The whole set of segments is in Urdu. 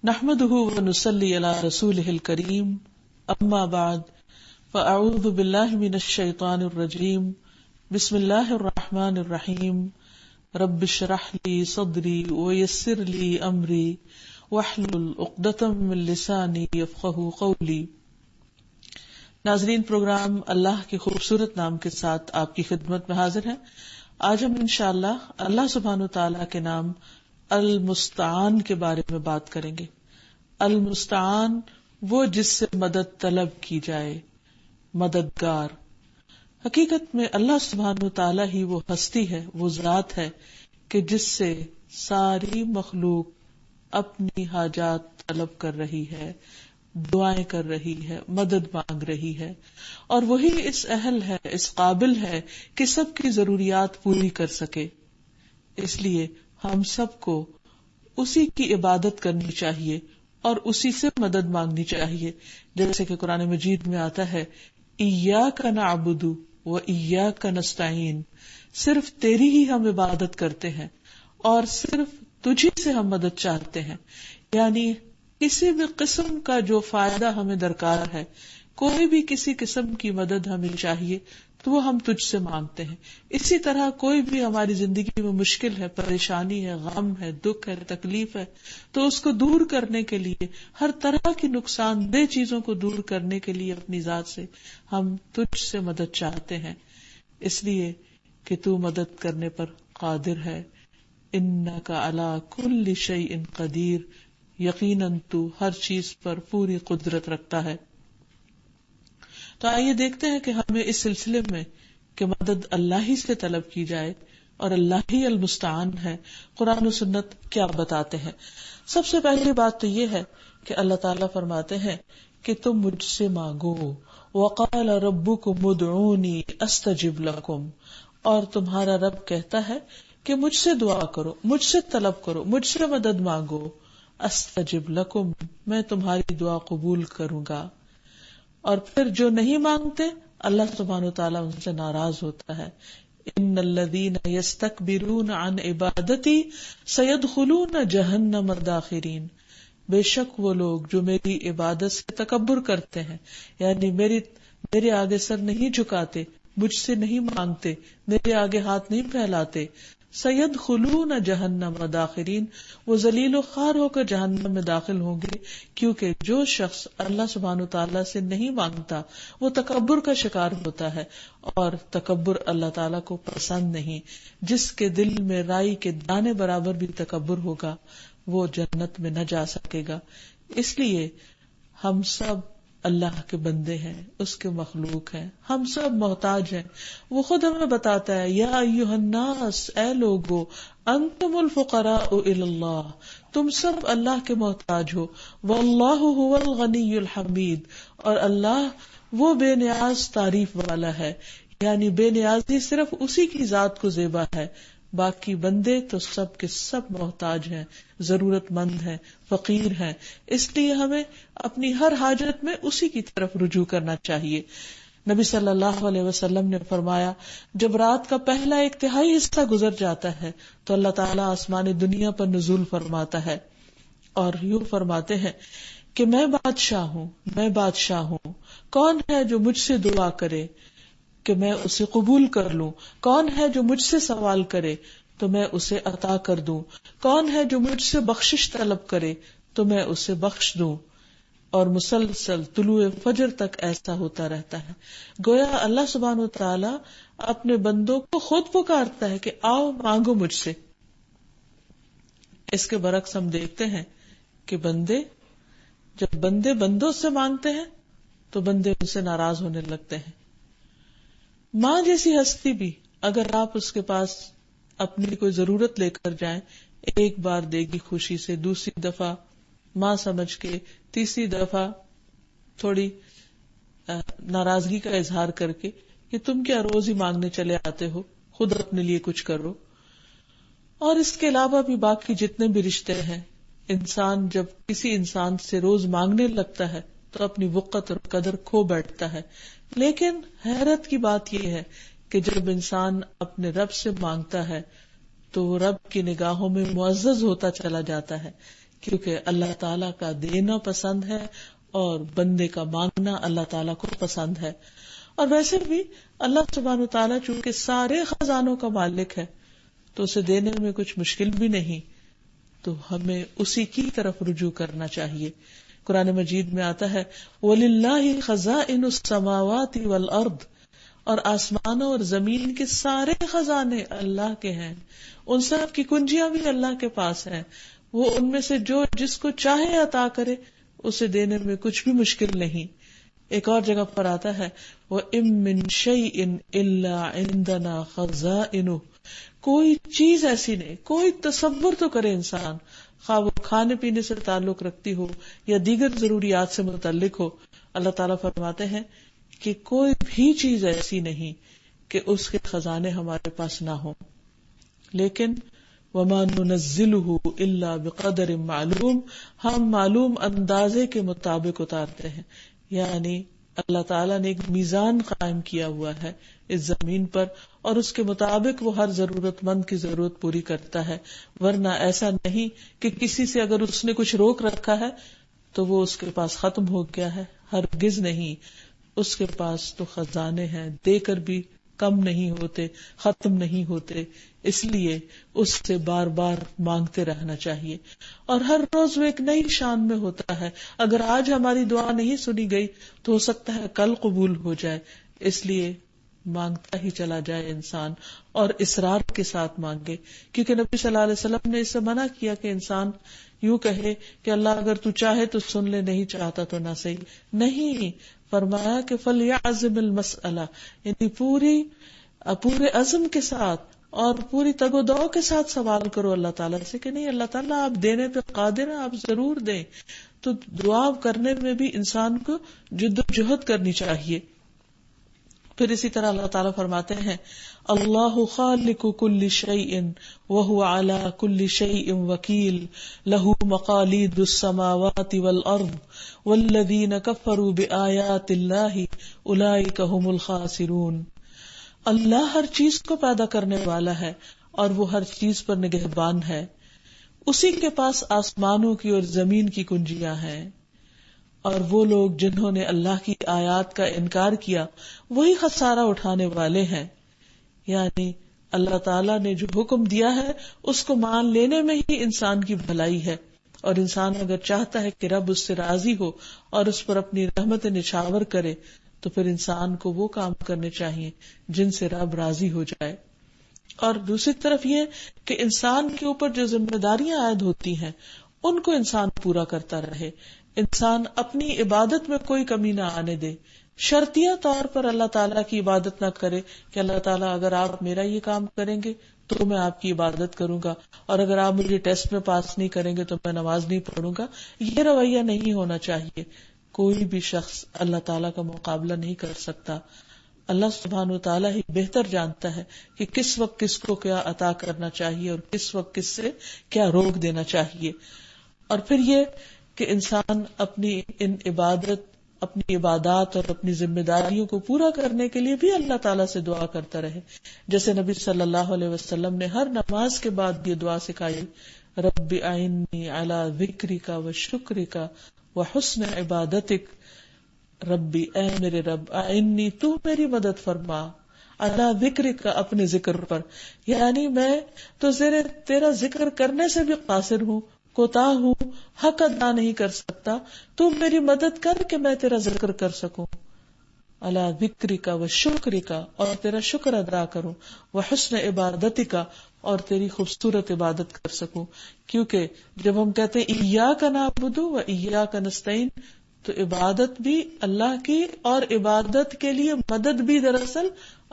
نحمده ونصلي على رسوله الكريم اما بعد فاعوذ بالله من الشيطان الرجيم بسم الله الرحمن الرحيم رب اشرح لي صدري ويسر لي امري واحلل عقدة من لساني يفقهوا قولي۔ ناظرین، پروگرام اللہ کے خوبصورت نام کے ساتھ آپ کی خدمت میں حاضر ہیں۔ آج ہم انشاءاللہ اللہ سبحانہ وتعالی کے نام المستعان کے بارے میں بات کریں گے۔ المستعان وہ جس سے مدد طلب کی جائے، مددگار۔ حقیقت میں اللہ سبحانہ وتعالی ہی وہ ہستی ہے، وہ ذات ہے کہ جس سے ساری مخلوق اپنی حاجات طلب کر رہی ہے، دعائیں کر رہی ہے، مدد مانگ رہی ہے، اور وہی اس اہل ہے، اس قابل ہے کہ سب کی ضروریات پوری کر سکے۔ اس لیے ہم سب کو اسی کی عبادت کرنی چاہیے اور اسی سے مدد مانگنی چاہیے، جیسے کہ قرآن مجید میں آتا ہے ایاک نعبد و ایاک نستعین، صرف تیری ہی ہم عبادت کرتے ہیں اور صرف تجھی سے ہم مدد چاہتے ہیں۔ یعنی کسی بھی قسم کا جو فائدہ ہمیں درکار ہے، کوئی بھی کسی قسم کی مدد ہمیں چاہیے تو وہ ہم تجھ سے مانگتے ہیں۔ اسی طرح کوئی بھی ہماری زندگی میں مشکل ہے، پریشانی ہے، غم ہے، دکھ ہے، تکلیف ہے، تو اس کو دور کرنے کے لیے، ہر طرح کی نقصان دہ چیزوں کو دور کرنے کے لیے اپنی ذات سے ہم تجھ سے مدد چاہتے ہیں، اس لیے کہ تو مدد کرنے پر قادر ہے۔ انک علی کل شیء قدیر، یقیناً تو ہر چیز پر پوری قدرت رکھتا ہے۔ تو آئیے دیکھتے ہیں کہ ہمیں اس سلسلے میں کہ مدد اللہ ہی سے طلب کی جائے اور اللہ ہی المستعان ہے، قرآن و سنت کیا بتاتے ہیں۔ سب سے پہلی بات تو یہ ہے کہ اللہ تعالیٰ فرماتے ہیں کہ تم مجھ سے مانگو، وقال ربکم ادعونی استجب لکم، اور تمہارا رب کہتا ہے کہ مجھ سے دعا کرو، مجھ سے طلب کرو، مجھ سے مدد مانگو، استجب لکم، میں تمہاری دعا قبول کروں گا۔ اور پھر جو نہیں مانگتے، اللہ سبحانہ وتعالیٰ ان سے ناراض ہوتا ہے۔ ان الذین یستکبرون عن عبادتی سیدخلون جہنم داخرین، بے شک وہ لوگ جو میری عبادت سے تکبر کرتے ہیں، یعنی میرے آگے سر نہیں جھکاتے، مجھ سے نہیں مانگتے، میرے آگے ہاتھ نہیں پھیلاتے، سیدخلون جہنم داخرین، وہ ذلیل و خوار ہو کر جہنم میں داخل ہوں گے، کیونکہ جو شخص اللہ سبحانہ وتعالیٰ سے نہیں مانگتا وہ تکبر کا شکار ہوتا ہے، اور تکبر اللہ تعالیٰ کو پسند نہیں۔ جس کے دل میں رائی کے دانے برابر بھی تکبر ہوگا وہ جنت میں نہ جا سکے گا۔ اس لیے ہم سب اللہ کے بندے ہیں، اس کے مخلوق ہیں، ہم سب محتاج ہیں۔ وہ خود ہمیں بتاتا ہے یا ایھا الناس، اے لوگو، انتم الفقراء الی اللہ، تم سب اللہ کے محتاج ہو، واللہ هو الغنی الحمید، اور اللہ وہ بے نیاز تعریف والا ہے، یعنی بے نیازی صرف اسی کی ذات کو زیبا ہے، باقی بندے تو سب کے سب محتاج ہیں، ضرورت مند ہیں، فقیر ہیں۔ اس لیے ہمیں اپنی ہر حاجت میں اسی کی طرف رجوع کرنا چاہیے۔ نبی صلی اللہ علیہ وسلم نے فرمایا، جب رات کا پہلا 1/3 حصہ گزر جاتا ہے تو اللہ تعالیٰ آسمان دنیا پر نزول فرماتا ہے اور یوں فرماتے ہیں کہ میں بادشاہ ہوں، میں بادشاہ ہوں، کون ہے جو مجھ سے دعا کرے کہ میں اسے قبول کر لوں، کون ہے جو مجھ سے سوال کرے تو میں اسے عطا کر دوں، کون ہے جو مجھ سے بخشش طلب کرے تو میں اسے بخش دوں۔ اور مسلسل طلوع فجر تک ایسا ہوتا رہتا ہے۔ گویا اللہ سبحانہ وتعالی اپنے بندوں کو خود پکارتا ہے کہ آؤ مانگو مجھ سے۔ اس کے برعکس ہم دیکھتے ہیں کہ جب بندے بندوں سے مانگتے ہیں تو بندے ان سے ناراض ہونے لگتے ہیں۔ ماں جیسی ہستی بھی اگر آپ اس کے پاس اپنی کوئی ضرورت لے کر جائیں، ایک بار دے گی خوشی سے، دوسری دفعہ ماں سمجھ کے، تیسری دفعہ تھوڑی ناراضگی کا اظہار کر کے کہ تم کیا روز ہی مانگنے چلے آتے ہو، خود اپنے لیے کچھ کرو۔ اور اس کے علاوہ بھی باقی جتنے بھی رشتے ہیں، انسان جب کسی انسان سے روز مانگنے لگتا ہے تو اپنی وقت اور قدر کھو بیٹھتا ہے۔ لیکن حیرت کی بات یہ ہے کہ جب انسان اپنے رب سے مانگتا ہے تو وہ رب کی نگاہوں میں معزز ہوتا چلا جاتا ہے، کیونکہ اللہ تعالیٰ کا دینا پسند ہے اور بندے کا مانگنا اللہ تعالیٰ کو پسند ہے. اور ویسے بھی اللہ سبحانہ و تعالیٰ چونکہ سارے خزانوں کا مالک ہے تو اسے دینے میں کچھ مشکل بھی نہیں، تو ہمیں اسی کی طرف رجوع کرنا چاہیے. قرآن مجید میں آتا ہے وَلِلَّهِ خَزَائِنُ السَّمَاوَاتِ وَالْأَرْضِ، اور آسمانوں اور زمین کے سارے خزانے اللہ کے ہیں، ان سب کی کنجیاں بھی اللہ کے پاس ہیں. وہ ان میں سے جو جس کو چاہے عطا کرے، اسے دینے میں کچھ بھی مشکل نہیں. ایک اور جگہ پر آتا ہے وَإِن مِّن شَيْءٍ إِلَّا عِندَنَا خَزَائِنُهُ، کوئی چیز ایسی نہیں، کوئی تصور تو کرے انسان، خواہ وہ کھانے پینے سے تعلق رکھتی ہو یا دیگر ضروریات سے متعلق ہو. اللہ تعالیٰ فرماتے ہیں کہ کوئی بھی چیز ایسی نہیں کہ اس کے خزانے ہمارے پاس نہ ہوں، لیکن وَمَا نُنَزِّلُهُ إِلَّا بِقَدَرٍ مَعْلُومٍ، ہم معلوم اندازے کے مطابق اتارتے ہیں. یعنی اللہ تعالیٰ نے ایک میزان قائم کیا ہوا ہے اس زمین پر، اور اس کے مطابق وہ ہر ضرورت مند کی ضرورت پوری کرتا ہے. ورنہ ایسا نہیں کہ کسی سے اگر اس نے کچھ روک رکھا ہے تو وہ اس کے پاس ختم ہو گیا ہے، ہرگز نہیں. اس کے پاس تو خزانے ہیں، دے کر بھی کم نہیں ہوتے، ختم نہیں ہوتے. اس لیے اس سے بار بار مانگتے رہنا چاہیے، اور ہر روز وہ ایک نئی شان میں ہوتا ہے. اگر آج ہماری دعا نہیں سنی گئی تو ہو سکتا ہے کل قبول ہو جائے. اس لیے مانگتا ہی چلا جائے انسان، اور اصرار کے ساتھ مانگے، کیونکہ نبی صلی اللہ علیہ وسلم نے اس سے منع کیا کہ انسان یوں کہے کہ اللہ اگر تو چاہے تو سن لے، نہیں چاہتا تو نہ صحیح. نہیں، فرمایا کہ فَلْيَعْزِمِ الْمَسْأَلَةَ، یعنی پورے عزم کے ساتھ اور پوری تگ و دو کے ساتھ سوال کرو اللہ تعالیٰ سے کہ نہیں اللہ تعالیٰ آپ دینے پہ قادر ہیں، آپ ضرور دیں. تو دعا کرنے میں بھی انسان کو جد و جہد کرنی چاہیے. پھر اسی طرح اللہ تعالیٰ فرماتے ہیں اللہ خالق کل شیء وهو على كل شیء وکیل له مقالید السماوات والارض والذین کفروا بآیات اللہ اولئک هم الخاسرون. اللہ ہر چیز کو پیدا کرنے والا ہے اور وہ ہر چیز پر نگہبان ہے. اسی کے پاس آسمانوں کی اور زمین کی کنجیاں ہیں، اور وہ لوگ جنہوں نے اللہ کی آیات کا انکار کیا وہی خسارہ اٹھانے والے ہیں. یعنی اللہ تعالیٰ نے جو حکم دیا ہے اس کو مان لینے میں ہی انسان کی بھلائی ہے، اور انسان اگر چاہتا ہے کہ رب اس سے راضی ہو اور اس پر اپنی رحمت نچھاور کرے تو پھر انسان کو وہ کام کرنے چاہیے جن سے رب راضی ہو جائے. اور دوسری طرف یہ کہ انسان کے اوپر جو ذمہ داریاں عائد ہوتی ہیں ان کو انسان پورا کرتا رہے، انسان اپنی عبادت میں کوئی کمی نہ آنے دے. شرطیہ طور پر اللہ تعالیٰ کی عبادت نہ کرے کہ اللہ تعالیٰ اگر آپ میرا یہ کام کریں گے تو میں آپ کی عبادت کروں گا، اور اگر آپ مجھے ٹیسٹ میں پاس نہیں کریں گے تو میں نماز نہیں پڑھوں گا. یہ رویہ نہیں ہونا چاہیے. کوئی بھی شخص اللہ تعالیٰ کا مقابلہ نہیں کر سکتا. اللہ سبحانہ و تعالیٰ ہی بہتر جانتا ہے کہ کس وقت کس کو کیا عطا کرنا چاہیے اور کس وقت کس سے کیا روک دینا چاہیے. اور پھر یہ کہ انسان اپنی عبادات اور اپنی ذمہ داریوں کو پورا کرنے کے لیے بھی اللہ تعالیٰ سے دعا کرتا رہے. جیسے نبی صلی اللہ علیہ وسلم نے ہر نماز کے بعد یہ دعا سکھائی، رب اعنی علی ذکرک و شکرک و حسن عبادتک. ربی، اے میرے رب، اعنی، تو میری مدد فرما، علی ذکرک، اپنے ذکر پر. یعنی میں تو تیرا ذکر کرنے سے بھی قاصر ہوں، کوتاہ ہوں، حق ادا نہیں کر سکتا. تو میری مدد کر کہ میں تیرا ذکر کر سکوں، علی ذکرک و شکرک، اور تیرا شکر ادا کروں، و حسن عبادتک، اور تیری خوبصورت عبادت کر سکوں. کیونکہ جب ہم کہتے ہیں ایاک نعبد و ایاک نستعین، تو عبادت بھی اللہ کی اور عبادت کے لیے مدد بھی دراصل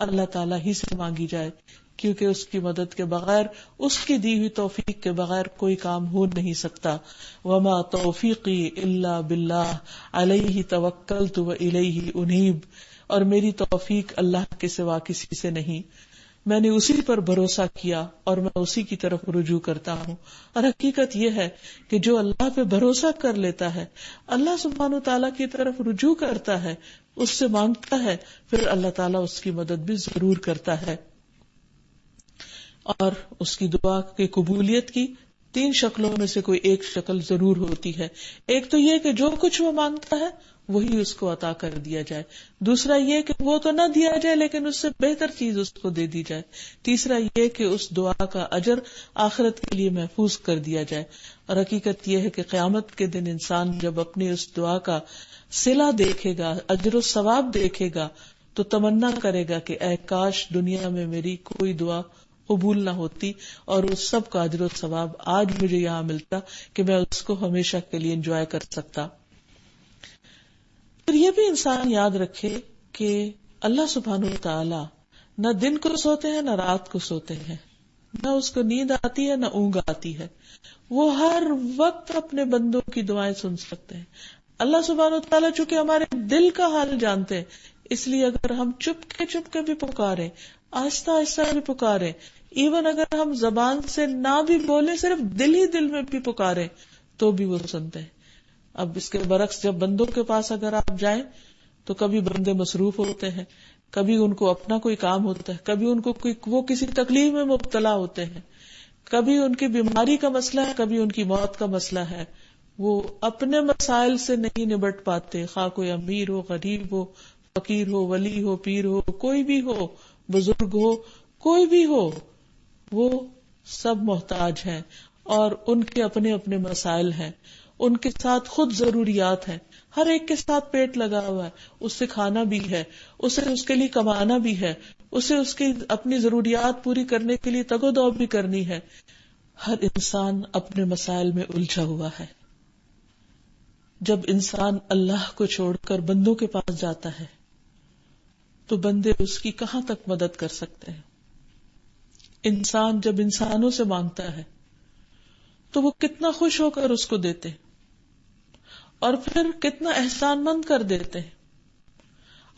اللہ تعالیٰ ہی سے مانگی جائے، کیونکہ اس کی مدد کے بغیر، اس کی دی ہوئی توفیق کے بغیر کوئی کام ہو نہیں سکتا. وما توفیقی الا باللہ علیہ توکلت و الیہ انیب. اور میری توفیق اللہ کے سوا کسی سے نہیں، میں نے اسی پر بھروسہ کیا اور میں اسی کی طرف رجوع کرتا ہوں. اور حقیقت یہ ہے کہ جو اللہ پہ بھروسہ کر لیتا ہے، اللہ سبحانہ تعالیٰ کی طرف رجوع کرتا ہے، اس سے مانگتا ہے، پھر اللہ تعالیٰ اس کی مدد بھی ضرور کرتا ہے. اور اس کی دعا کی قبولیت کی 3 شکلوں میں سے کوئی ایک شکل ضرور ہوتی ہے. ایک تو یہ کہ جو کچھ وہ مانگتا ہے وہی اس کو عطا کر دیا جائے. دوسرا یہ کہ وہ تو نہ دیا جائے لیکن اس سے بہتر چیز اس کو دے دی جائے. تیسرا یہ کہ اس دعا کا اجر آخرت کے لیے محفوظ کر دیا جائے. اور حقیقت یہ ہے کہ قیامت کے دن انسان جب اپنی اس دعا کا صلہ دیکھے گا، اجر و ثواب دیکھے گا، تو تمنا کرے گا کہ اے کاش دنیا میں میری کوئی دعا قبول نہ ہوتی اور اس سب کا اجر و ثواب آج مجھے یہاں ملتا کہ میں اس کو ہمیشہ کے لیے انجوائے کر سکتا. پھر یہ بھی انسان یاد رکھے کہ اللہ سبحانہ وتعالی نہ دن کو سوتے ہیں نہ رات کو سوتے ہیں، نہ اس کو نیند آتی ہے نہ اونگ آتی ہے. وہ ہر وقت اپنے بندوں کی دعائیں سن سکتے ہیں. اللہ سبحانہ وتعالی چونکہ ہمارے دل کا حال جانتے ہیں، اس لیے اگر ہم چپ کے بھی پکاریں، آہستہ آہستہ بھی پکاریں، ایون اگر ہم زبان سے نہ بھی بولیں، صرف دل ہی دل میں بھی پکاریں تو بھی وہ سنتے ہیں. اب اس کے برعکس جب بندوں کے پاس اگر آپ جائیں تو کبھی بندے مصروف ہوتے ہیں، کبھی ان کو اپنا کوئی کام ہوتا ہے، کبھی ان کو وہ کسی تکلیف میں مبتلا ہوتے ہیں، کبھی ان کی بیماری کا مسئلہ ہے، کبھی ان کی موت کا مسئلہ ہے. وہ اپنے مسائل سے نہیں نبٹ پاتے، خواہ کوئی امیر ہو، غریب ہو، فقیر ہو، ولی ہو، پیر ہو، کوئی بھی ہو، بزرگ ہو، کوئی بھی ہو، وہ سب محتاج ہیں اور ان کے اپنے اپنے مسائل ہیں. ان کے ساتھ خود ضروریات ہیں. ہر ایک کے ساتھ پیٹ لگا ہوا ہے، اس سے کھانا بھی ہے، اسے اس کے لیے کمانا بھی ہے، اسے اس کی اپنی ضروریات پوری کرنے کے لیے تگ و دو بھی کرنی ہے. ہر انسان اپنے مسائل میں الجھا ہوا ہے. جب انسان اللہ کو چھوڑ کر بندوں کے پاس جاتا ہے تو بندے اس کی کہاں تک مدد کر سکتے ہیں. انسان جب انسانوں سے مانگتا ہے تو وہ کتنا خوش ہو کر اس کو دیتے ہیں اور پھر کتنا احسان مند کر دیتے ہیں.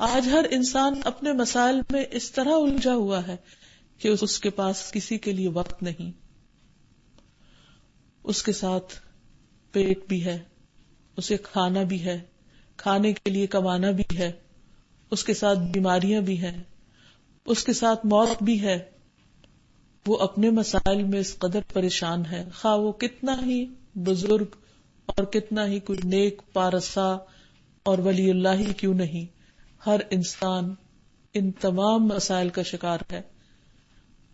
آج ہر انسان اپنے مسائل میں اس طرح الجھا ہوا ہے کہ اس کے پاس کسی کے لیے وقت نہیں. اس کے ساتھ پیٹ بھی ہے، اسے کھانا بھی ہے، کھانے کے لیے کمانا بھی ہے، اس کے ساتھ بیماریاں بھی ہیں، اس کے ساتھ موت بھی ہے. وہ اپنے مسائل میں اس قدر پریشان ہے، خواہ وہ کتنا ہی بزرگ اور کتنا ہی کوئی نیک پارسا اور ولی اللہ ہی کیوں نہیں. ہر انسان ان تمام مسائل کا شکار ہے.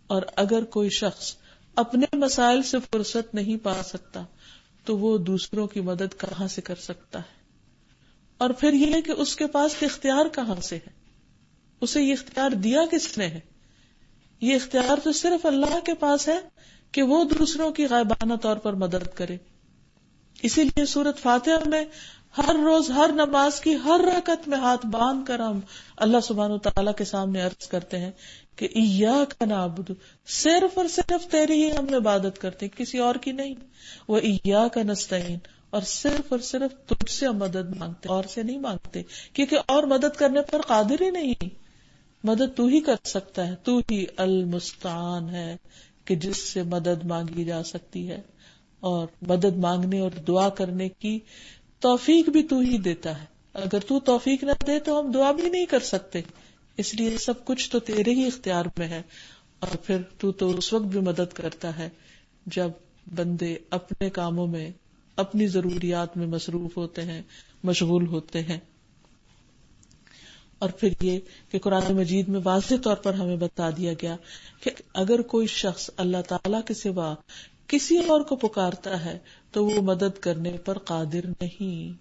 اور اگر کوئی شخص اپنے مسائل سے فرصت نہیں پا سکتا تو وہ دوسروں کی مدد کہاں سے کر سکتا ہے. اور پھر یہ ہے کہ اس کے پاس اختیار کہاں سے ہے، اسے یہ اختیار دیا کس نے ہے. یہ اختیار تو صرف اللہ کے پاس ہے کہ وہ دوسروں کی غائبانہ طور پر مدد کرے. اسی لیے سورۃ فاتحہ میں ہر روز ہر نماز کی ہر رکعت میں ہاتھ باندھ کر ہم اللہ سبحانہ وتعالی کے سامنے عرض کرتے ہیں کہ ایاک نعبد، صرف اور صرف تیری ہی ہم عبادت کرتے ہیں، کسی اور کی نہیں. و ایاک نستعین، اور صرف تجھ سے ہم مدد مانگتے، اور سے نہیں مانگتے، کیونکہ اور مدد کرنے پر قادر ہی نہیں. مدد تو ہی کر سکتا ہے، تو ہی المستعان ہے کہ جس سے مدد مانگی جا سکتی ہے. اور مدد مانگنے اور دعا کرنے کی توفیق بھی تو ہی دیتا ہے. اگر تو توفیق نہ دے تو ہم دعا بھی نہیں کر سکتے. اس لیے سب کچھ تو تیرے ہی اختیار میں ہے. اور پھر تو اس وقت بھی مدد کرتا ہے جب بندے اپنے کاموں میں، اپنی ضروریات میں مصروف ہوتے ہیں، مشغول ہوتے ہیں. اور پھر یہ کہ قرآن مجید میں واضح طور پر ہمیں بتا دیا گیا کہ اگر کوئی شخص اللہ تعالی کے سوا کسی اور کو پکارتا ہے تو وہ مدد کرنے پر قادر نہیں.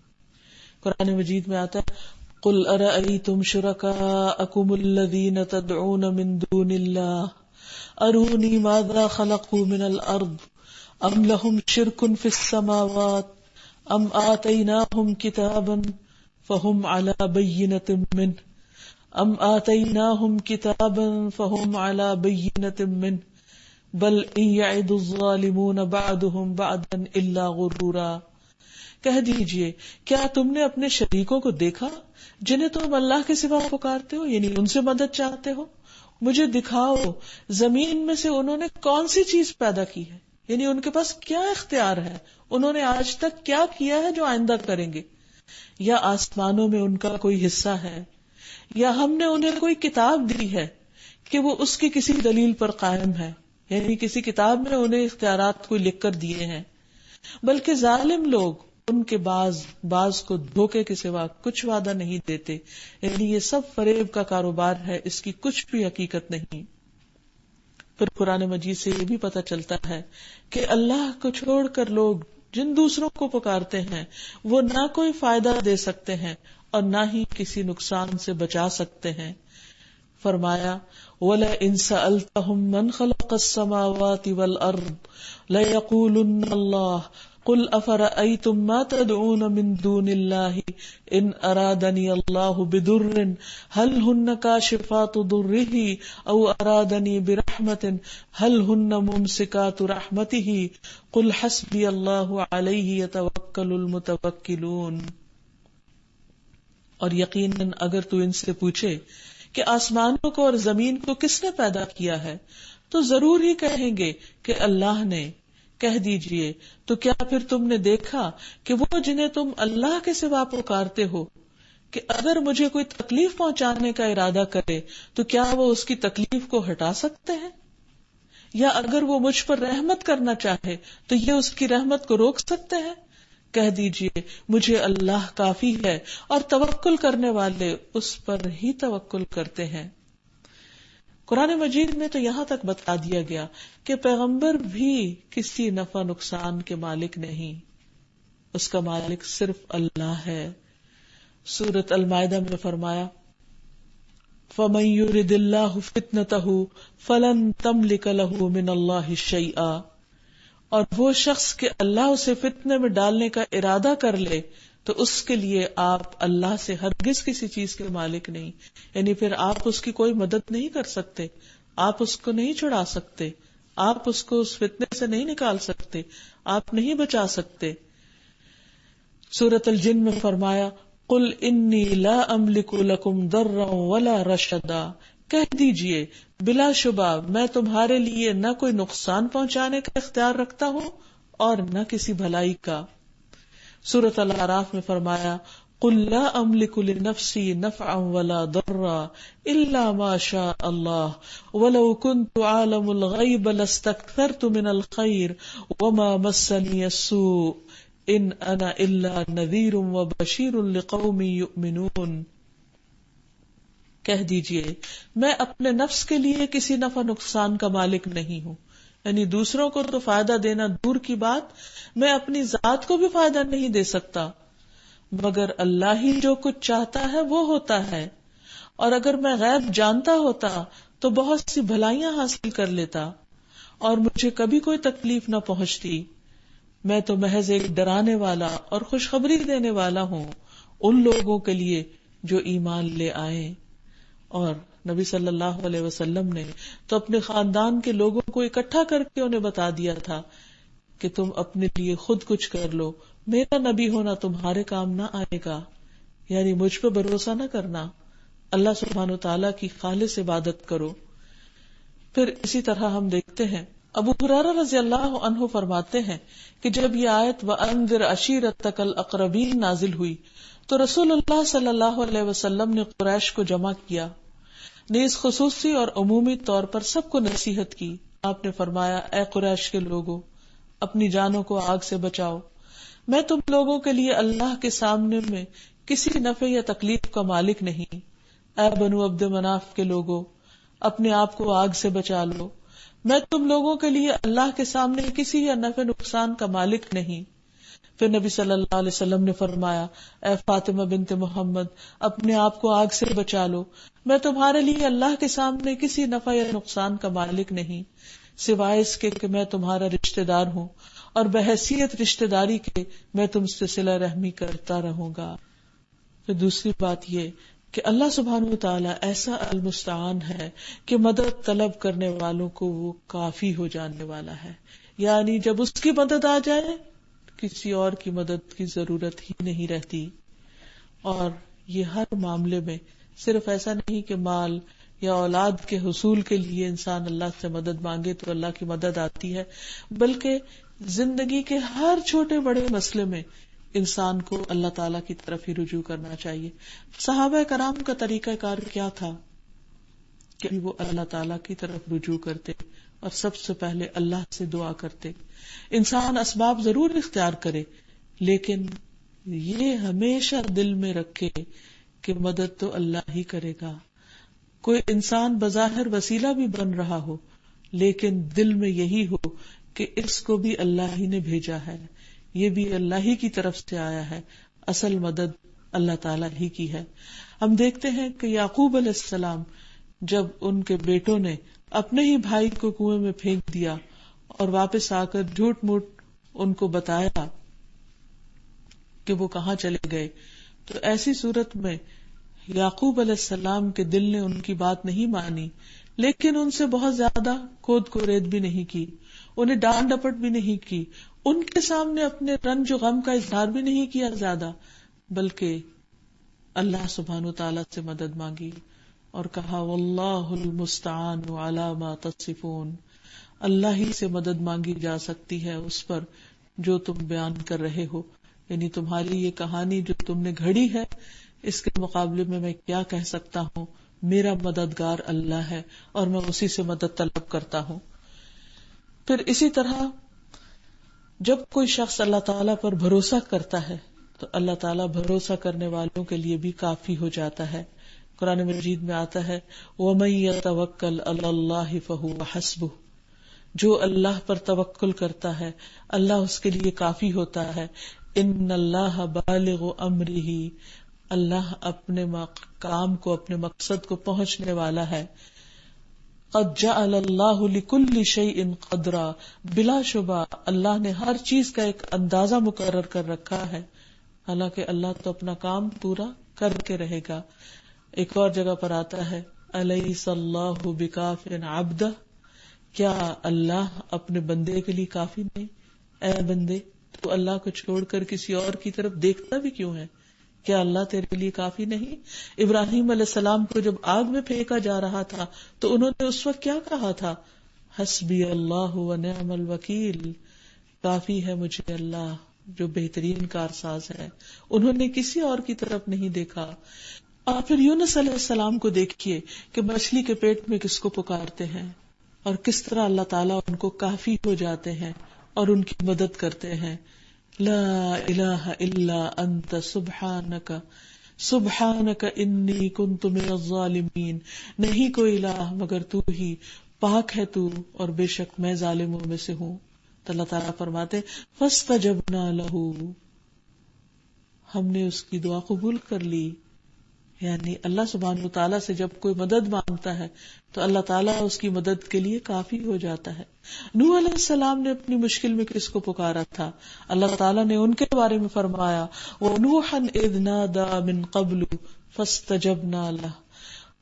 قرآن مجید میں آتا ہے قُلْ أَرَأَيْتُمْ شُرَكَاءَكُمُ الَّذِينَ تَدْعُونَ مِن دُونِ اللَّهِ أَرُونِي مَاذَا خَلَقُوا مِنَ الْأَرْضِ أَمْ لَهُمْ شِرْكٌ فِي السَّمَاوَاتِ أَمْ آتَيْنَاهُمْ كِتَابًا فَهُمْ عَلَى بَيِّنَةٍ مِّنْهُ أَمْ آتَيْنَاهُمْ كِتَابًا فَهُمْ عَلَى بَيِّنَةٍ مِّنْهُ بل ان يعد الظالمون بعضهم بعضا الا غرورا. کہہ دیجئے کیا تم نے اپنے شریکوں کو دیکھا جنہیں تم اللہ کے سوا پکارتے ہو، یعنی ان سے مدد چاہتے ہو؟ مجھے دکھاؤ زمین میں سے انہوں نے کون سی چیز پیدا کی ہے، یعنی ان کے پاس کیا اختیار ہے، انہوں نے آج تک کیا کیا ہے جو آئندہ کریں گے، یا آسمانوں میں ان کا کوئی حصہ ہے، یا ہم نے انہیں کوئی کتاب دی ہے کہ وہ اس کی کسی دلیل پر قائم ہے. یعنی کسی کتاب میں انہیں اختیارات کوئی لکھ کر دیے ہیں، بلکہ ظالم لوگ ان کے بعض کو دھوکے کے سوا کچھ وعدہ نہیں دیتے، یعنی یہ سب فریب کا کاروبار ہے، اس کی کچھ بھی حقیقت نہیں۔ پھر قرآن مجید سے یہ بھی پتہ چلتا ہے کہ اللہ کو چھوڑ کر لوگ جن دوسروں کو پکارتے ہیں وہ نہ کوئی فائدہ دے سکتے ہیں اور نہ ہی کسی نقصان سے بچا سکتے ہیں۔ فرمایا وَلَئِن سَأَلْتَهُم مَّنْ خَلَقَ السَّمَاوَاتِ وَالْأَرْضَ لَيَقُولُنَّ اللَّهُ قُلْ أَفَرَأَيْتُم مَّا تَدْعُونَ مِن دُونِ اللَّهِ إِنْ أَرَادَنِيَ اللَّهُ بِضُرٍّ هَلْ هُنَّ كَاشِفَاتُ ضُرِّهِ أَوْ أَرَادَنِي بِرَحْمَةٍ هَلْ هُنَّ مُمْسِكَاتُ رَحْمَتِهِ قُلْ حَسْبِيَ اللَّهُ عَلَيْهِ يَتَوَكَّلُ الْمُتَوَكِّلُونَ۔ اور یقیناً اگر تو ان سے پوچھے کہ آسمانوں کو اور زمین کو کس نے پیدا کیا ہے تو ضرور ہی کہیں گے کہ اللہ نے۔ کہہ دیجئے تو کیا پھر تم نے دیکھا کہ وہ جنہیں تم اللہ کے سوا پکارتے ہو کہ اگر مجھے کوئی تکلیف پہنچانے کا ارادہ کرے تو کیا وہ اس کی تکلیف کو ہٹا سکتے ہیں؟ یا اگر وہ مجھ پر رحمت کرنا چاہے تو یہ اس کی رحمت کو روک سکتے ہیں؟ کہہ دیجئے مجھے اللہ کافی ہے اور توکل کرنے والے اس پر ہی توکل کرتے ہیں۔ قرآن مجید میں تو یہاں تک بتا دیا گیا کہ پیغمبر بھی کسی نفع نقصان کے مالک نہیں، اس کا مالک صرف اللہ ہے۔ سورۃ المائدہ میں فرمایا فَمَن يُرِدِ اللَّهُ فِتْنَتَهُ فَلَن تَمْلِكَ لَهُ مِنَ اللَّهِ شَيْئًا، اور وہ شخص کہ اللہ اسے فتنے میں ڈالنے کا ارادہ کر لے تو اس کے لیے آپ اللہ سے ہرگز کسی چیز کے مالک نہیں، یعنی پھر آپ اس کی کوئی مدد نہیں کر سکتے، آپ اس کو نہیں چھڑا سکتے، آپ اس کو اس فتنے سے نہیں نکال سکتے، آپ نہیں بچا سکتے۔ سورۃ الجن میں فرمایا قل انی لا املک لکم ضرا ولا رشدا، کہہ دیجئے بلا شبہ میں تمہارے لیے نہ کوئی نقصان پہنچانے کا اختیار رکھتا ہوں اور نہ کسی بھلائی کا۔ سورۃ الاعراف میں فرمایا قل لا املک لنفسی نفعا ولا ضرا الا ما شاء اللہ ولو كنت عالم الغیب لاستکثرت من الخیر وما مسنی السوء ان انا الا نذیر وبشیر لقوم یؤمنون۔ کہہ دیجئے میں اپنے نفس کے لیے کسی نفع نقصان کا مالک نہیں ہوں، یعنی دوسروں کو تو فائدہ دینا دور کی بات، میں اپنی ذات کو بھی فائدہ نہیں دے سکتا، مگر اللہ ہی جو کچھ چاہتا ہے وہ ہوتا ہے، اور اگر میں غیب جانتا ہوتا تو بہت سی بھلائیاں حاصل کر لیتا اور مجھے کبھی کوئی تکلیف نہ پہنچتی۔ میں تو محض ایک ڈرانے والا اور خوشخبری دینے والا ہوں ان لوگوں کے لیے جو ایمان لے آئے۔ اور نبی صلی اللہ علیہ وسلم نے تو اپنے خاندان کے لوگوں کو اکٹھا کر کے انہیں بتا دیا تھا کہ تم اپنے لیے خود کچھ کر لو، میرا نبی ہونا تمہارے کام نہ آئے گا، یعنی مجھ پہ بھروسہ نہ کرنا، اللہ سبحانہ وتعالیٰ کی خالص عبادت کرو۔ پھر اسی طرح ہم دیکھتے ہیں ابو ہریرہ رضی اللہ عنہ فرماتے ہیں کہ جب یہ آیت وَأَنذِرْ عَشِيرَتَكَ الْأَقْرَبِينَ نازل ہوئی تو رسول اللہ صلی اللہ علیہ وسلم نے قریش کو جمع کیا، نیز خصوصی اور عمومی طور پر سب کو نصیحت کی۔ آپ نے فرمایا اے قریش کے لوگو، اپنی جانوں کو آگ سے بچاؤ، میں تم لوگوں کے لیے اللہ کے سامنے میں کسی نفع یا تکلیف کا مالک نہیں۔ اے بنو عبد مناف کے لوگو، اپنے آپ کو آگ سے بچا لو، میں تم لوگوں کے لیے اللہ کے سامنے کسی یا نفع نقصان کا مالک نہیں۔ پھر نبی صلی اللہ علیہ وسلم نے فرمایا اے فاطمہ بنت محمد، اپنے آپ کو آگ سے بچا لو، میں تمہارے لیے اللہ کے سامنے کسی نفع یا نقصان کا مالک نہیں سوائے اس کے کہ میں تمہارا رشتہ دار ہوں اور بحیثیت رشتہ داری کے میں تم سے صلہ رحمی کرتا رہوں گا۔ پھر دوسری بات یہ کہ اللہ سبحانہ وتعالی ایسا المستعان ہے کہ مدد طلب کرنے والوں کو وہ کافی ہو جانے والا ہے، یعنی جب اس کی مدد آ جائے کسی اور کی مدد کی ضرورت ہی نہیں رہتی۔ اور یہ ہر معاملے میں صرف ایسا نہیں کہ مال یا اولاد کے حصول کے لیے انسان اللہ سے مدد مانگے تو اللہ کی مدد آتی ہے، بلکہ زندگی کے ہر چھوٹے بڑے مسئلے میں انسان کو اللہ تعالیٰ کی طرف ہی رجوع کرنا چاہیے۔ صحابہ کرام کا طریقہ کار کیا تھا کہ وہ اللہ تعالیٰ کی طرف رجوع کرتے، اور سب سے پہلے اللہ سے دعا کرتے. انسان اسباب ضرور اختیار کرے، لیکن یہ ہمیشہ دل میں رکھے کہ مدد تو اللہ ہی کرے گا. کوئی انسان بظاہر وسیلہ بھی بن رہا ہو، لیکن دل میں یہی ہو کہ اس کو بھی اللہ ہی نے بھیجا ہے، یہ بھی اللہ ہی کی طرف سے آیا ہے. اصل مدد اللہ تعالیٰ ہی کی ہے. ہم دیکھتے ہیں کہ یعقوب علیہ السلام جب ان کے بیٹوں نے اپنے ہی بھائی کو کنویں میں پھینک دیا اور واپس آ کر جھوٹ موٹ ان کو بتایا کہ وہ کہاں چلے گئے، تو ایسی صورت میں یعقوب علیہ السلام کے دل نے ان کی بات نہیں مانی، لیکن ان سے بہت زیادہ کھود کورید بھی نہیں کی، انہیں ڈانٹ ڈپٹ بھی نہیں کی، ان کے سامنے اپنے رنج و غم کا اظہار بھی نہیں کیا زیادہ، بلکہ اللہ سبحانہ و تعالیٰ سے مدد مانگی اور کہا واللہ المستعان علی ما تصفون. اللہ ہی سے مدد مانگی جا سکتی ہے اس پر جو تم بیان کر رہے ہو، یعنی تمہاری یہ کہانی جو تم نے گھڑی ہے اس کے مقابلے میں کیا کہہ سکتا ہوں. میرا مددگار اللہ ہے اور میں اسی سے مدد طلب کرتا ہوں. پھر اسی طرح جب کوئی شخص اللہ تعالیٰ پر بھروسہ کرتا ہے تو اللہ تعالیٰ بھروسہ کرنے والوں کے لیے بھی کافی ہو جاتا ہے. قرآن مجید میں آتا ہے وَمَن يَتَوَكَّلْ عَلَى اللَّهِ فَهُوَ حَسْبُهُ، جو اللہ پر توکل کرتا ہے اللہ اس کے لیے کافی ہوتا ہے. ان اللہ بالغ امرہ، اللہ اپنے کام کو، اپنے مقصد کو پہنچنے والا ہے. قد جعل اللہ لکل شیء قدرا، بلا شبہ اللہ نے ہر چیز کا ایک اندازہ مقرر کر رکھا ہے. حالانکہ اللہ تو اپنا کام پورا کر کے رہے گا. ایک اور جگہ پر آتا ہے الیس اللہ بکاف عبدہ، کیا اللہ اپنے بندے کے لیے کافی نہیں؟ اے بندے تو اللہ کو چھوڑ کر کسی اور کی طرف دیکھتا بھی کیوں ہے؟ کیا اللہ تیرے لیے کافی نہیں؟ ابراہیم علیہ السلام کو جب آگ میں پھینکا جا رہا تھا تو انہوں نے اس وقت کیا کہا تھا؟ حسبی اللہ ونعم الوکیل، کافی ہے مجھے اللہ جو بہترین کارساز ہے. انہوں نے کسی اور کی طرف نہیں دیکھا. اور پھر یونس علیہ السلام کو دیکھیے کہ مچھلی کے پیٹ میں کس کو پکارتے ہیں اور کس طرح اللہ تعالیٰ ان کو کافی ہو جاتے ہیں اور ان کی مدد کرتے ہیں. لا الہ الا انت سبحانک سبحانک انی کنت من الظالمین، نہیں کوئی الہ مگر تو ہی، پاک ہے تو اور بے شک میں ظالموں میں سے ہوں. تو اللہ تعالیٰ فرماتے فاستجبنا لہ، ہم نے اس کی دعا قبول کر لی. یعنی اللہ سبحانہ وتعالیٰ سے جب کوئی مدد مانگتا ہے تو اللہ تعالیٰ اس کی مدد کے لیے کافی ہو جاتا ہے. نوح علیہ السلام نے اپنی مشکل میں کس کو پکارا تھا؟ اللہ تعالیٰ نے ان کے بارے میں فرمایا وَنُوحًا إِذْ نَادَى مِن قَبْلُ فَاسْتَجَبْنَا لَهُ،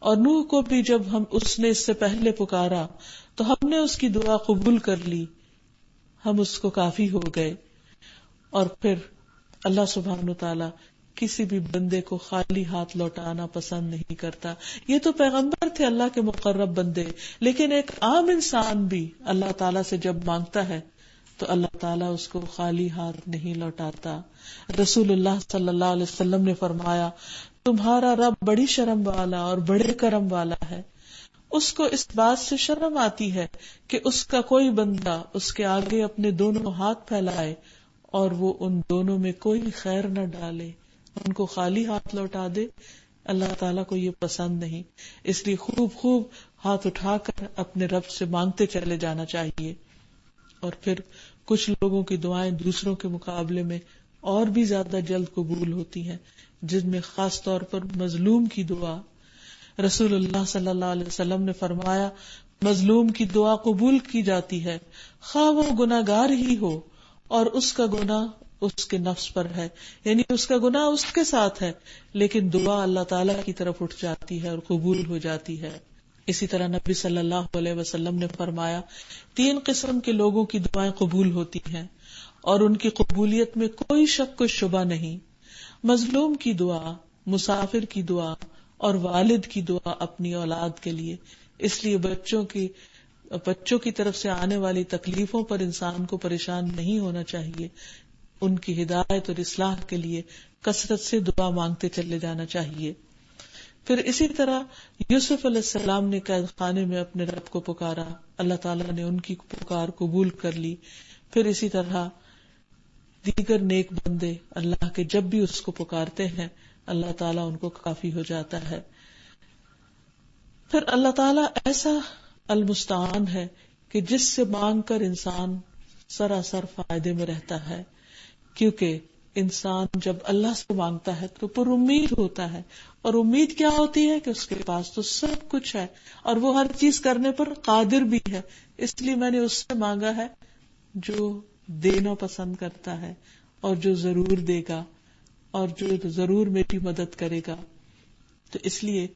اور نوح کو بھی جب اس نے اس سے پہلے پکارا تو ہم نے اس کی دعا قبول کر لی، ہم اس کو کافی ہو گئے. اور پھر اللہ سبحانہ وتعالیٰ کسی بھی بندے کو خالی ہاتھ لوٹانا پسند نہیں کرتا. یہ تو پیغمبر تھے اللہ کے مقرب بندے، لیکن ایک عام انسان بھی اللہ تعالیٰ سے جب مانگتا ہے تو اللہ تعالیٰ اس کو خالی ہاتھ نہیں لوٹاتا. رسول اللہ صلی اللہ علیہ وسلم نے فرمایا تمہارا رب بڑی شرم والا اور بڑے کرم والا ہے. اس کو اس بات سے شرم آتی ہے کہ اس کا کوئی بندہ اس کے آگے اپنے دونوں ہاتھ پھیلائے اور وہ ان دونوں میں کوئی خیر نہ ڈالے، ان کو خالی ہاتھ لوٹا دے. اللہ تعالیٰ کو یہ پسند نہیں. اس لیے خوب ہاتھ اٹھا کر اپنے رب سے مانگتے چلے جانا چاہیے. اور پھر کچھ لوگوں کی دعائیں دوسروں کے مقابلے میں اور بھی زیادہ جلد قبول ہوتی ہیں، جن میں خاص طور پر مظلوم کی دعا. رسول اللہ صلی اللہ علیہ وسلم نے فرمایا مظلوم کی دعا قبول کی جاتی ہے خواہ وہ گناہگار ہی ہو اور اس کا گناہ اس کے نفس پر ہے، یعنی اس کا گناہ اس کے ساتھ ہے، لیکن دعا اللہ تعالیٰ کی طرف اٹھ جاتی ہے اور قبول ہو جاتی ہے. اسی طرح نبی صلی اللہ علیہ وسلم نے فرمایا 3 قسم کے لوگوں کی دعائیں قبول ہوتی ہیں اور ان کی قبولیت میں کوئی شک و شبہ نہیں. مظلوم کی دعا، مسافر کی دعا اور والد کی دعا اپنی اولاد کے لیے. اس لیے بچوں کی طرف سے آنے والی تکلیفوں پر انسان کو پریشان نہیں ہونا چاہیے. ان کی ہدایت اور اصلاح کے لیے کثرت سے دعا مانگتے چلے جانا چاہیے. پھر اسی طرح یوسف علیہ السلام نے قید خانے میں اپنے رب کو پکارا، اللہ تعالیٰ نے ان کی پکار قبول کر لی. پھر اسی طرح دیگر نیک بندے اللہ کے جب بھی اس کو پکارتے ہیں اللہ تعالیٰ ان کو کافی ہو جاتا ہے. پھر اللہ تعالیٰ ایسا المستعان ہے کہ جس سے مانگ کر انسان سراسر فائدے میں رہتا ہے، کیونکہ انسان جب اللہ سے مانگتا ہے تو پر امید ہوتا ہے، اور امید کیا ہوتی ہے کہ اس کے پاس تو سب کچھ ہے اور وہ ہر چیز کرنے پر قادر بھی ہے، اس لیے میں نے اس سے مانگا ہے جو دینا پسند کرتا ہے اور جو ضرور دے گا اور جو ضرور میری مدد کرے گا. تو اس لیے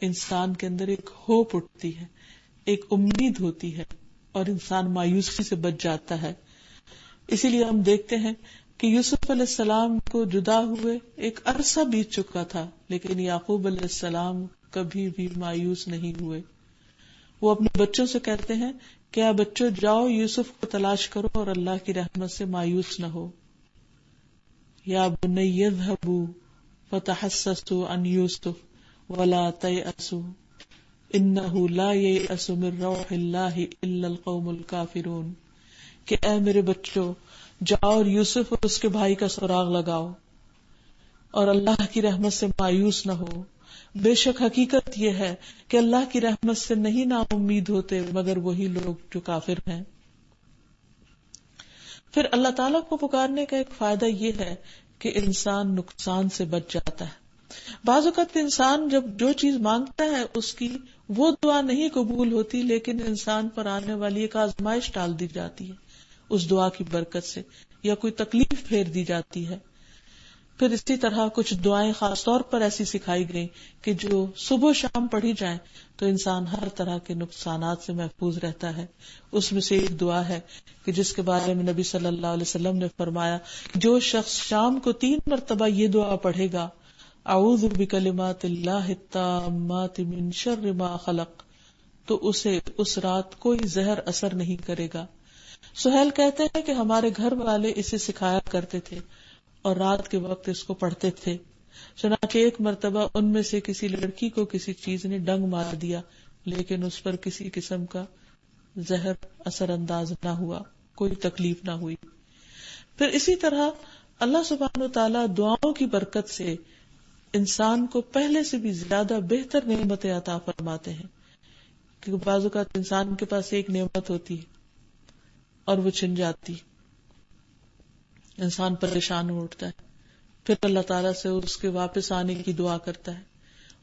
انسان کے اندر ایک ہوپ اٹھتی ہے، ایک امید ہوتی ہے، اور انسان مایوسی سے بچ جاتا ہے. اسی لیے ہم دیکھتے ہیں کہ یوسف علیہ السلام کو جدا ہوئے ایک عرصہ بیت چکا تھا، لیکن یعقوب علیہ السلام کبھی بھی مایوس نہیں ہوئے. وہ اپنے بچوں سے کہتے ہیں کیا بچوں جاؤ یوسف کو تلاش کرو اور اللہ کی رحمت سے مایوس نہ ہو. یا بنی اذهبوا فتحسسوا عن یوسف ولا تیأسوا انہ لا ییأس من روح اللہ الا القوم الکافرون. کہ اے میرے بچوں جاؤ اور یوسف اور اس کے بھائی کا سراغ لگاؤ اور اللہ کی رحمت سے مایوس نہ ہو. بے شک حقیقت یہ ہے کہ اللہ کی رحمت سے نہیں نا امید ہوتے مگر وہی لوگ جو کافر ہیں. پھر اللہ تعالیٰ کو پکارنے کا ایک فائدہ یہ ہے کہ انسان نقصان سے بچ جاتا ہے. بعض اوقات انسان جب جو چیز مانگتا ہے اس کی وہ دعا نہیں قبول ہوتی، لیکن انسان پر آنے والی ایک آزمائش ٹال دی جاتی ہے اس دعا کی برکت سے، یا کوئی تکلیف پھیر دی جاتی ہے. پھر اسی طرح کچھ دعائیں خاص طور پر ایسی سکھائی گئی کہ جو صبح شام پڑھی جائیں تو انسان ہر طرح کے نقصانات سے محفوظ رہتا ہے. اس میں سے ایک دعا ہے کہ جس کے بارے میں نبی صلی اللہ علیہ وسلم نے فرمایا جو شخص شام کو 3 مرتبہ یہ دعا پڑھے گا اعوذ بکلمات اللہ التامات من شر ما خلق، تو اسے اس رات کوئی زہر اثر نہیں کرے گا. سہیل کہتے ہیں کہ ہمارے گھر والے اسے سکھایا کرتے تھے اور رات کے وقت اس کو پڑھتے تھے. چنانچہ ایک مرتبہ ان میں سے کسی لڑکی کو کسی چیز نے ڈنگ مار دیا، لیکن اس پر کسی قسم کا زہر اثر انداز نہ ہوا، کوئی تکلیف نہ ہوئی. پھر اسی طرح اللہ سبحانہ و تعالیٰ دعاؤں کی برکت سے انسان کو پہلے سے بھی زیادہ بہتر نعمتیں عطا فرماتے ہیں. کیونکہ بعض اوقات انسان کے پاس ایک نعمت ہوتی ہے اور وہ چھن جاتی، انسان پریشان ہو اٹھتا ہے، پھر اللہ تعالیٰ سے اس کے واپس آنے کی دعا کرتا ہے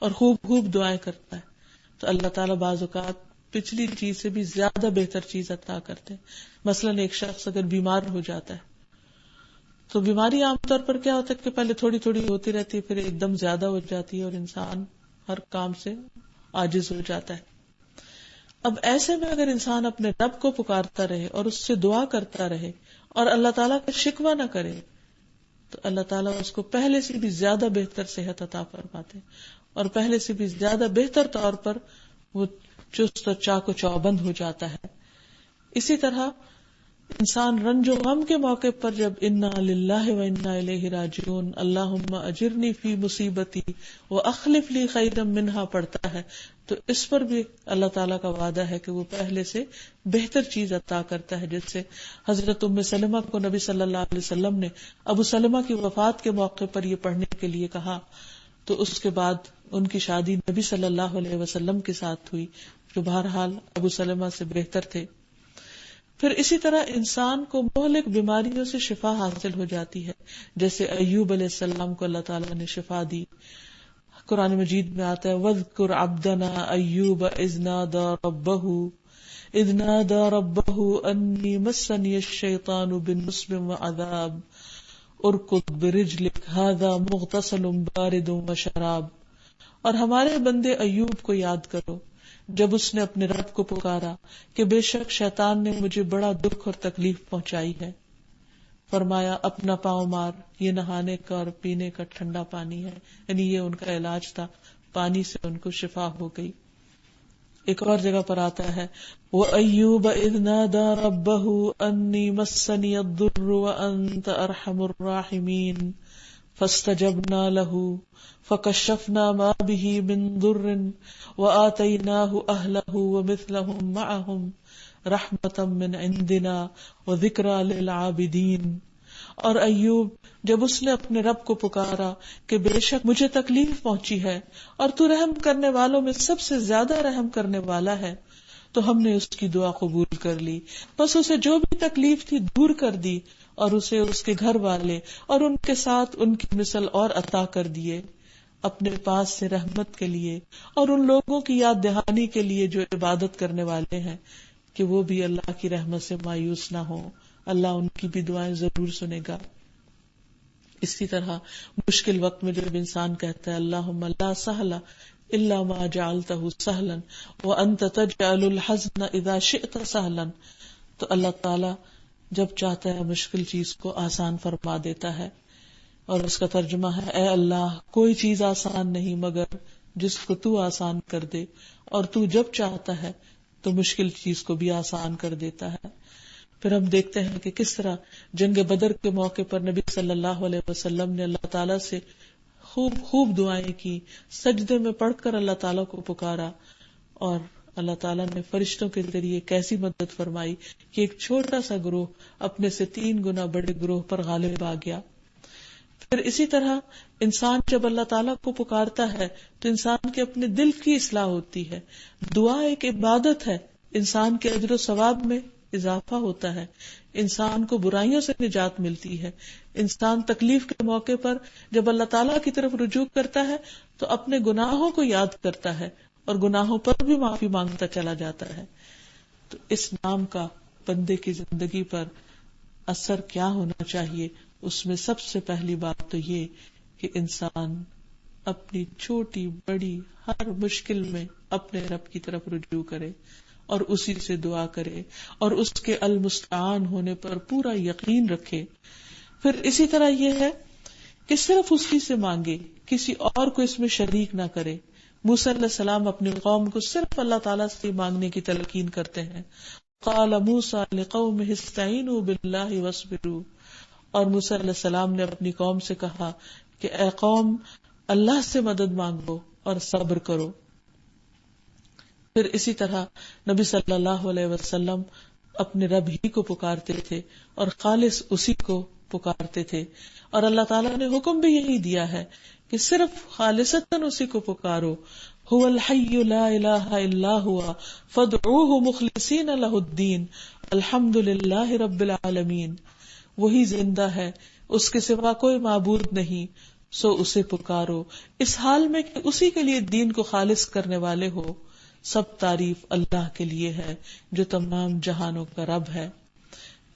اور خوب خوب دعائیں کرتا ہے. تو اللہ تعالیٰ بعض اوقات پچھلی چیز سے بھی زیادہ بہتر چیز عطا کرتے ہیں. مثلاً ایک شخص اگر بیمار ہو جاتا ہے تو بیماری عام طور پر کیا ہوتا ہے کہ پہلے تھوڑی تھوڑی ہوتی رہتی ہے، پھر ایک دم زیادہ ہو جاتی ہے اور انسان ہر کام سے عاجز ہو جاتا ہے. اب ایسے میں اگر انسان اپنے رب کو پکارتا رہے اور اس سے دعا کرتا رہے اور اللہ تعالیٰ کا شکوہ نہ کرے تو اللہ تعالیٰ اس کو پہلے سے بھی زیادہ بہتر صحت عطا فرماتے اور پہلے سے بھی زیادہ بہتر طور پر وہ چست اور چاق و چوبند ہو جاتا ہے. اسی طرح انسان رنج و غم کے موقع پر جب انا للہ و انا الیہ راجعون اللہم اجرنی فی مصیبتی واخلف لی خیرا منہا پڑھتا ہے تو اس پر بھی اللہ تعالیٰ کا وعدہ ہے کہ وہ پہلے سے بہتر چیز عطا کرتا ہے. جس سے حضرت ام سلمہ کو نبی صلی اللہ علیہ وسلم نے ابو سلمہ کی وفات کے موقع پر یہ پڑھنے کے لیے کہا تو اس کے بعد ان کی شادی نبی صلی اللہ علیہ وسلم کے ساتھ ہوئی جو بہرحال ابو سلمہ سے بہتر تھے. پھر اسی طرح انسان کو مہلک بیماریوں سے شفا حاصل ہو جاتی ہے، جیسے ایوب علیہ السلام کو اللہ تعالیٰ نے شفا دی. قرآن مجید میں آتا ہے وَاذْكُرْ عَبْدَنَا أَيُّوبَ إِذْ نَادَى رَبَّهُ أَنِّي مَسَّنِيَ الشَّيْطَانُ بِالنُّصْبٍ وَعَذَابٍ اُرْكُضْ بِرِجْلِكَ هَذَا مُغْتَسَلٌ بَارِدٌ وَشَرَابٌ. اور ہمارے بندے ایوب کو یاد کرو جب اس نے اپنے رب کو پکارا کہ بے شک شیطان نے مجھے بڑا دکھ اور تکلیف پہنچائی ہے. فرمایا اپنا پاؤں مار، یہ نہانے کا اور پینے کا ٹھنڈا پانی ہے، یعنی یہ ان کا علاج تھا، پانی سے ان کو شفا ہو گئی. ایک اور جگہ پر آتا ہے وَأَيُّوبَ إِذْ نَادَى رَبَّهُ أَنِّي مَسَّنِيَ الضُّرُّ وَأَنْتَ أَرْحَمُ الرَّاحِمِينَ فاستجبنا له فكشفنا ما به من ضر وآتيناه أهله ومثلهم معهم رحمة من عندنا وذكرى للعابدين. اور ایوب جب اس نے اپنے رب کو پکارا کہ بے شک مجھے تکلیف پہنچی ہے اور تو رحم کرنے والوں میں سب سے زیادہ رحم کرنے والا ہے، تو ہم نے اس کی دعا قبول کر لی، بس اسے جو بھی تکلیف تھی دور کر دی اور اسے اس کے گھر والے اور ان کے ساتھ ان کی مثل اور عطا کر دیے اپنے پاس سے رحمت کے لیے اور ان لوگوں کی یاد دہانی کے لیے جو عبادت کرنے والے ہیں، کہ وہ بھی اللہ کی رحمت سے مایوس نہ ہو. اللہ ان کی بھی دعائیں ضرور سنے گا. اسی طرح مشکل وقت میں جب انسان کہتا ہے اللہم لا سہل الا ما جعلتہ سہلا وانت تجعل الحزن اذا شئت سہلا، تو اللہ تعالی جب چاہتا ہے مشکل چیز کو آسان فرما دیتا ہے. اور اس کا ترجمہ ہے اے اللہ کوئی چیز آسان نہیں مگر جس کو تو آسان کر دے، اور تو جب چاہتا ہے تو مشکل چیز کو بھی آسان کر دیتا ہے. پھر ہم دیکھتے ہیں کہ کس طرح جنگ بدر کے موقع پر نبی صلی اللہ علیہ وسلم نے اللہ تعالیٰ سے خوب خوب دعائیں کی، سجدے میں پڑھ کر اللہ تعالیٰ کو پکارا، اور اللہ تعالیٰ نے فرشتوں کے ذریعے کیسی مدد فرمائی کہ ایک چھوٹا سا گروہ اپنے سے 3 گنا بڑے گروہ پر غالب آ گیا. پھر اسی طرح انسان جب اللہ تعالیٰ کو پکارتا ہے تو انسان کے اپنے دل کی اصلاح ہوتی ہے. دعا ایک عبادت ہے، انسان کے اجر و ثواب میں اضافہ ہوتا ہے، انسان کو برائیوں سے نجات ملتی ہے. انسان تکلیف کے موقع پر جب اللہ تعالیٰ کی طرف رجوع کرتا ہے تو اپنے گناہوں کو یاد کرتا ہے اور گناہوں پر بھی معافی مانگتا چلا جاتا ہے. تو اس نام کا بندے کی زندگی پر اثر کیا ہونا چاہیے؟ اس میں سب سے پہلی بات تو یہ کہ انسان اپنی چھوٹی بڑی ہر مشکل میں اپنے رب کی طرف رجوع کرے اور اسی سے دعا کرے اور اس کے المستعان ہونے پر پورا یقین رکھے. پھر اسی طرح یہ ہے کہ صرف اسی سے مانگے، کسی اور کو اس میں شریک نہ کرے. موسیٰ علیہ السلام اپنی قوم کو صرف اللہ تعالیٰ سے مانگنے کی تلقین کرتے ہیں. قال موسیٰ لقومہ استعینوا باللہ واصبروا، اور موسیٰ علیہ السلام نے اپنی قوم سے کہا کہ اے قوم اللہ سے مدد مانگو اور صبر کرو. پھر اسی طرح نبی صلی اللہ علیہ وسلم اپنے رب ہی کو پکارتے تھے اور خالص اسی کو پکارتے تھے، اور اللہ تعالیٰ نے حکم بھی یہی دیا ہے کہ صرف خالصتاً اسی کو پکارو. هو الحی لا الہ الا ہوا فادعوہ مخلصین لہ الدین الحمد للہ رب العالمین. وہی زندہ ہے، اس کے سوا کوئی معبود نہیں، سو اسے پکارو اس حال میں کہ اسی کے لیے دین کو خالص کرنے والے ہو. سب تعریف اللہ کے لیے ہے جو تمام جہانوں کا رب ہے.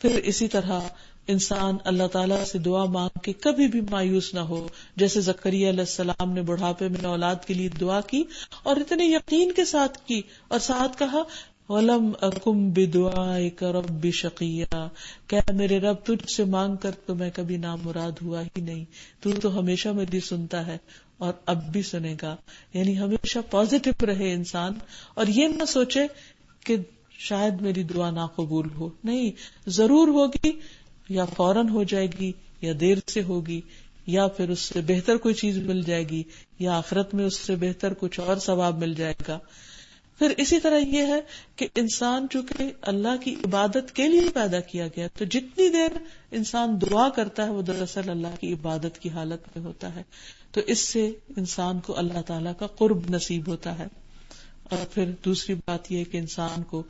پھر اسی طرح انسان اللہ تعالیٰ سے دعا مانگ کے کبھی بھی مایوس نہ ہو، جیسے زکریا علیہ السلام نے بڑھاپے میں اولاد کے لیے دعا کی اور اتنے یقین کے ساتھ کی، اور ساتھ کہا وَلَمْ أَكُمْ بِدُعَائِكَ رَبِّ شَقِيًّا، کہ میرے رب تجھ سے مانگ کر تو میں کبھی نامراد ہوا ہی نہیں، تو ہمیشہ میری سنتا ہے اور اب بھی سنے گا. یعنی ہمیشہ پازیٹو رہے انسان، اور یہ نہ سوچے کہ شاید میری دعا نہ قبول ہو. نہیں، ضرور ہوگی، یا فوراً ہو جائے گی، یا دیر سے ہوگی، یا پھر اس سے بہتر کوئی چیز مل جائے گی، یا آخرت میں اس سے بہتر کچھ اور ثواب مل جائے گا. پھر اسی طرح یہ ہے کہ انسان چونکہ اللہ کی عبادت کے لیے پیدا کیا گیا، تو جتنی دیر انسان دعا کرتا ہے وہ دراصل اللہ کی عبادت کی حالت میں ہوتا ہے. تو اس سے انسان کو اللہ تعالیٰ کا قرب نصیب ہوتا ہے. اور پھر دوسری بات یہ کہ انسان کو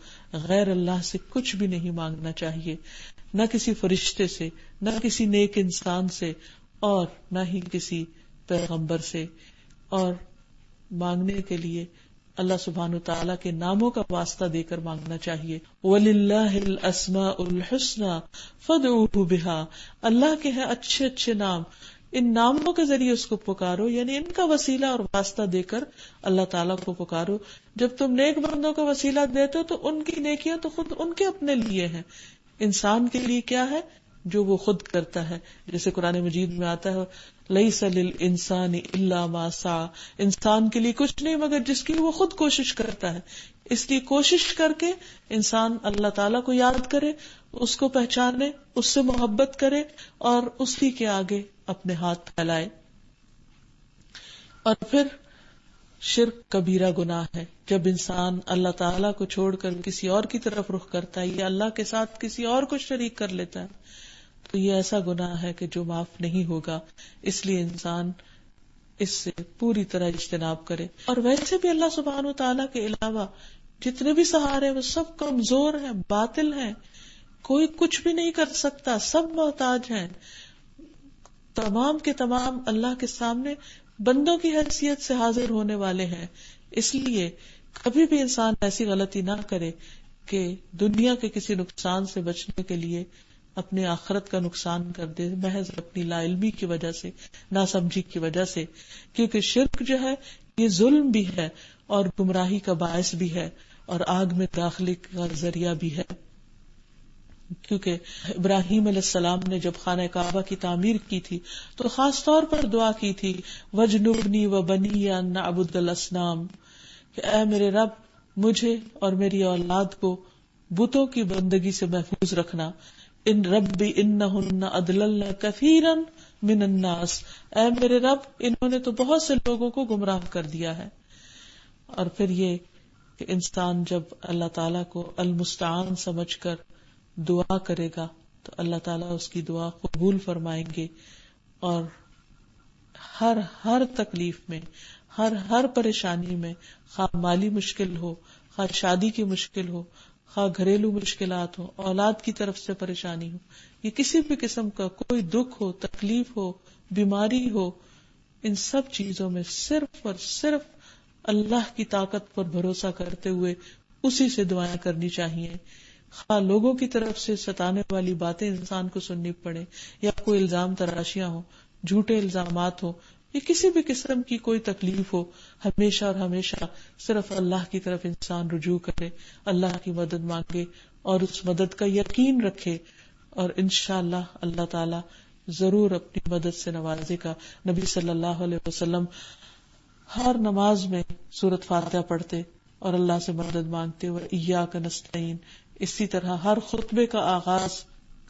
غیر اللہ سے کچھ بھی نہیں مانگنا چاہیے، نہ کسی فرشتے سے، نہ کسی نیک انسان سے، اور نہ ہی کسی پیغمبر سے. اور مانگنے کے لیے اللہ سبحانہ تعالیٰ کے ناموں کا واسطہ دے کر مانگنا چاہیے. وَلِلَّهِ الْأَسْمَاءُ الْحُسْنَى فَادْعُوهُ بِهَا، اللہ کے ہیں اچھے اچھے نام، ان ناموں کے ذریعے اس کو پکارو، یعنی ان کا وسیلہ اور واسطہ دے کر اللہ تعالیٰ کو پکارو. جب تم نیک بندوں کا وسیلہ دیتے ہو تو ان کی نیکیاں تو خود ان کے اپنے لیے ہیں، انسان کے لیے کیا ہے جو وہ خود کرتا ہے. جیسے قرآن مجید میں آتا ہے لَيْسَ لِلْإِنسَانِ إِلَّا مَا سَعَى، انسان کے لیے کچھ نہیں مگر جس کی وہ خود کوشش کرتا ہے. اس لیے کوشش کر کے انسان اللہ تعالیٰ کو یاد کرے، اس کو پہچانے، اس سے محبت کرے اور اسی کے آگے اپنے ہاتھ پھیلائے. اور پھر شرک کبیرہ گناہ ہے. جب انسان اللہ تعالیٰ کو چھوڑ کر کسی اور کی طرف رخ کرتا ہے یا اللہ کے ساتھ کسی اور کو شریک کر لیتا ہے تو یہ ایسا گناہ ہے کہ جو معاف نہیں ہوگا. اس لیے انسان اس سے پوری طرح اجتناب کرے. اور ویسے بھی اللہ سبحانہ وتعالیٰ کے علاوہ جتنے بھی سہارے وہ سب کمزور ہیں، باطل ہیں، کوئی کچھ بھی نہیں کر سکتا، سب محتاج ہیں. تمام کے تمام اللہ کے سامنے بندوں کی حیثیت سے حاضر ہونے والے ہیں. اس لیے کبھی بھی انسان ایسی غلطی نہ کرے کہ دنیا کے کسی نقصان سے بچنے کے لیے اپنے آخرت کا نقصان کر دے محض اپنی لا علمی کی وجہ سے، ناسمجھی کی وجہ سے. کیونکہ شرک جو ہے یہ ظلم بھی ہے اور گمراہی کا باعث بھی ہے اور آگ میں داخلے کا ذریعہ بھی ہے. کیونکہ ابراہیم علیہ السلام نے جب خانہ کعبہ کی تعمیر کی تھی تو خاص طور پر دعا کی تھی وَجْنُبْنِي وَبَنِيَّ أَن نَعْبُدَ الْأَصْنَامَ، کہ اے میرے رب مجھے اور میری اولاد کو بتوں کی بندگی سے محفوظ رکھنا. ان ربی انہن اضللن کثیرا من الناس، اے میرے رب انہوں نے تو بہت سے لوگوں کو گمراہ کر دیا ہے. اور پھر یہ کہ انسان جب اللہ تعالیٰ کو المستعان سمجھ کر دعا کرے گا تو اللہ تعالیٰ اس کی دعا قبول فرمائیں گے. اور ہر تکلیف میں، ہر پریشانی میں، خواہ مالی مشکل ہو، خواہ شادی کی مشکل ہو، خواہ گھریلو مشکلات ہو، اولاد کی طرف سے پریشانی ہو، یہ کسی بھی قسم کا کوئی دکھ ہو، تکلیف ہو، بیماری ہو، ان سب چیزوں میں صرف اور صرف اللہ کی طاقت پر بھروسہ کرتے ہوئے اسی سے دعائیں کرنی چاہیے. خواہ لوگوں کی طرف سے ستانے والی باتیں انسان کو سننی پڑے یا کوئی الزام تراشیاں ہو، جھوٹے الزامات ہو، یا کسی بھی قسم کی کوئی تکلیف ہو، ہمیشہ اور ہمیشہ صرف اللہ کی طرف انسان رجوع کرے، اللہ کی مدد مانگے اور اس مدد کا یقین رکھے اور انشاءاللہ اللہ تعالی ضرور اپنی مدد سے نوازے گا. نبی صلی اللہ علیہ وسلم ہر نماز میں سورۃ فاتحہ پڑھتے اور اللہ سے مدد مانگتے اور ایاک نستعین. اسی طرح ہر خطبے کا آغاز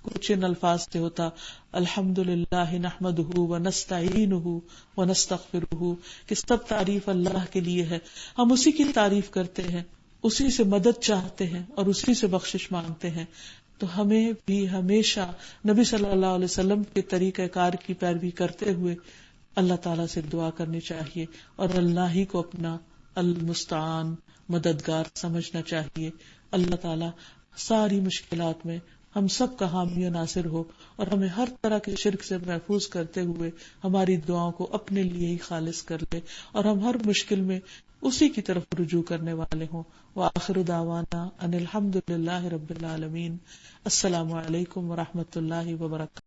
کچھ ان الفاظ سے ہوتا الحمدللہ نحمدہ ونستعینہ ونستغفرہ، کہ سب تعریف اللہ کے لیے ہے، ہم اسی کی تعریف کرتے ہیں، اسی سے مدد چاہتے ہیں اور اسی سے بخشش مانگتے ہیں. تو ہمیں بھی ہمیشہ نبی صلی اللہ علیہ وسلم کے طریقہ کار کی پیروی کرتے ہوئے اللہ تعالیٰ سے دعا کرنی چاہیے اور اللہ ہی کو اپنا المستعان مددگار سمجھنا چاہیے. اللہ تعالیٰ ساری مشکلات میں ہم سب کا حامی و ناصر ہو اور ہمیں ہر طرح کے شرک سے محفوظ کرتے ہوئے ہماری دعاؤں کو اپنے لیے ہی خالص کر لے اور ہم ہر مشکل میں اسی کی طرف رجوع کرنے والے ہوں. وآخر دعوانا ان الحمد للہ رب العالمین. السلام علیکم ورحمۃ اللہ وبرکاتہ.